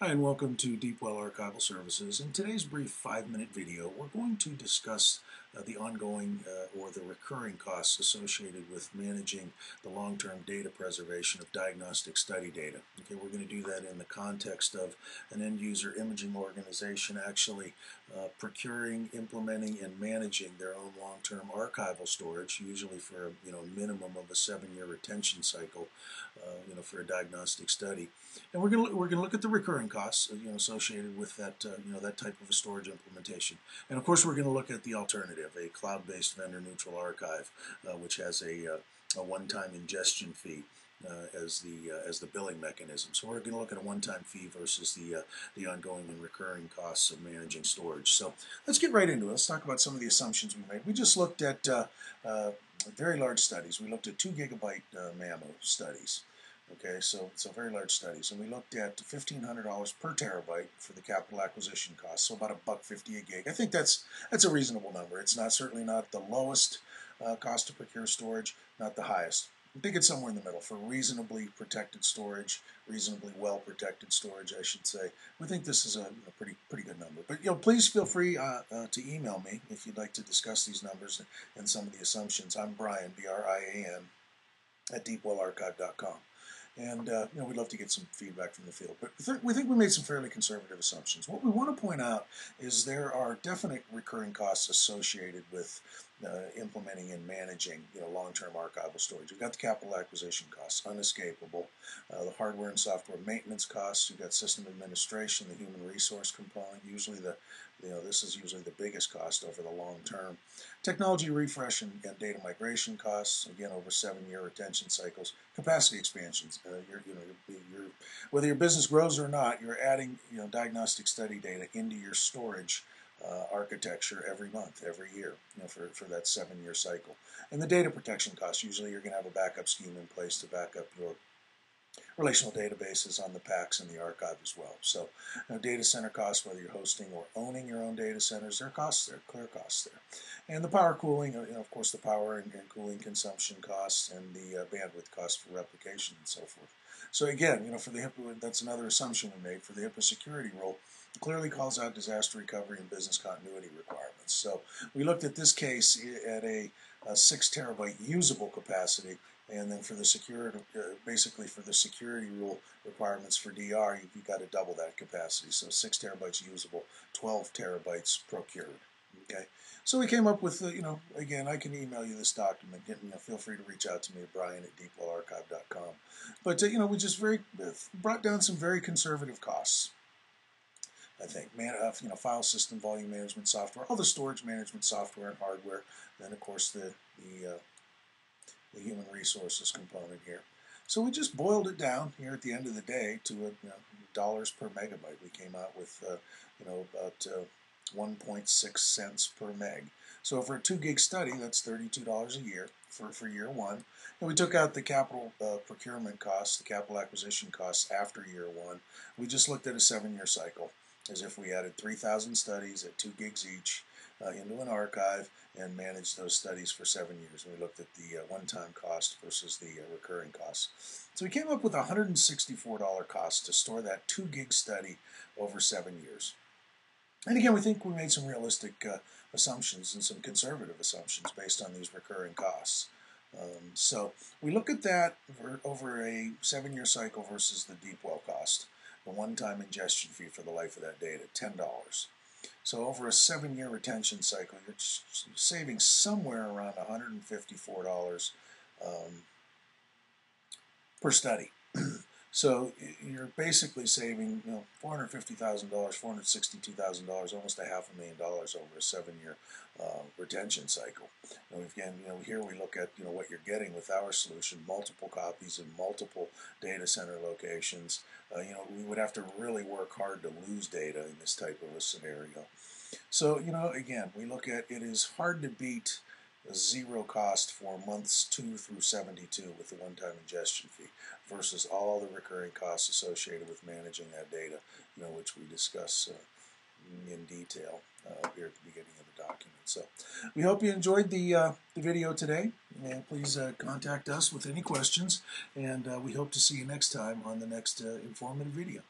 Hi, and welcome to Deepwell Archival Services. In today's brief 5-minute video, we're going to discuss the ongoing or the recurring costs associated with managing the long-term data preservation of diagnostic study data. Okay, we're going to do that in the context of an end-user imaging organization actually procuring, implementing, and managing their own long-term archival storage, usually for a minimum of a 7-year retention cycle, for a diagnostic study. And we're going to look at the recurring costs associated with that that type of a storage implementation. And of course we're going to look at the alternative, a cloud-based vendor-neutral archive, which has a one-time ingestion fee as the billing mechanism. So we're going to look at a one-time fee versus the ongoing and recurring costs of managing storage. So let's get right into it. Let's talk about some of the assumptions we made. We just looked at very large studies. We looked at 2 gigabyte mammo studies. Okay, so very large studies, and we looked at $1,500 per terabyte for the capital acquisition cost, so about $1.50 a gig. I think that's a reasonable number. It's certainly not the lowest cost to procure storage, not the highest. I think it's somewhere in the middle for reasonably protected storage, reasonably well protected storage, I should say. We think this is a pretty good number. But please feel free to email me if you'd like to discuss these numbers and some of the assumptions. I'm Brian, B-R-I-A-N, at deepwellarchive.com. And we'd love to get some feedback from the field. But we think we made some fairly conservative assumptions. What we want to point out is there are definite recurring costs associated with implementing and managing long-term archival storage. You've got the capital acquisition costs, unescapable. The hardware and software maintenance costs. You've got system administration, the human resource component. Usually this is usually the biggest cost over the long term. Technology refresh and data migration costs, again over 7-year retention cycles. Capacity expansions. Whether your business grows or not, you're adding diagnostic study data into your storage architecture every month, every year, for that 7-year cycle. And the data protection costs. Usually you're going to have a backup scheme in place to back up your relational databases on the PACS and the archive as well. So data center costs, whether you're hosting or owning your own data centers, there are costs there, clear costs there. And the power cooling, of course the power and cooling consumption costs and the bandwidth costs for replication and so forth. So again, for the HIPAA, that's another assumption we made for the HIPAA security rule. It clearly calls out disaster recovery and business continuity requirements. So we looked at this case at a 6 terabyte usable capacity. And then for the security, basically for the security rule requirements for DR, you've got to double that capacity. So 6 terabytes usable, 12 terabytes procured. Okay. So we came up with, again, I can email you this document. Feel free to reach out to me at Brian at deepwellarchive.com. But we just brought down some very conservative costs. I think, file system, volume management software, all the storage management software and hardware. Then of course the human resources component here. So we just boiled it down here at the end of the day to dollars per megabyte. We came out with about 1.6 cents per meg. So for a 2 gig study, that's $32 a year for year one. And we took out the capital procurement costs, the capital acquisition costs after year one. We just looked at a 7-year cycle, as if we added 3,000 studies at 2 gigs each into an archive and managed those studies for 7 years. And we looked at the one-time cost versus the recurring costs. So we came up with a $164 cost to store that 2 gig study over 7 years. And again, we think we made some realistic assumptions and some conservative assumptions based on these recurring costs. So we look at that over a 7-year cycle versus the Deepwell cost. The one-time ingestion fee for the life of that data, $10. So over a 7-year retention cycle, you're saving somewhere around $154 per study. So you're basically saving $450,000, $462,000, almost $500,000 over a 7-year retention cycle. And again, here we look at what you're getting with our solution: multiple copies in multiple data center locations. We would have to really work hard to lose data in this type of a scenario. So again, we look at it is hard to beat a zero cost for months 2 through 72 with the one-time ingestion fee versus all the recurring costs associated with managing that data, which we discuss in detail here at the beginning of the document. So we hope you enjoyed the video today, and please contact us with any questions, and we hope to see you next time on the next informative video.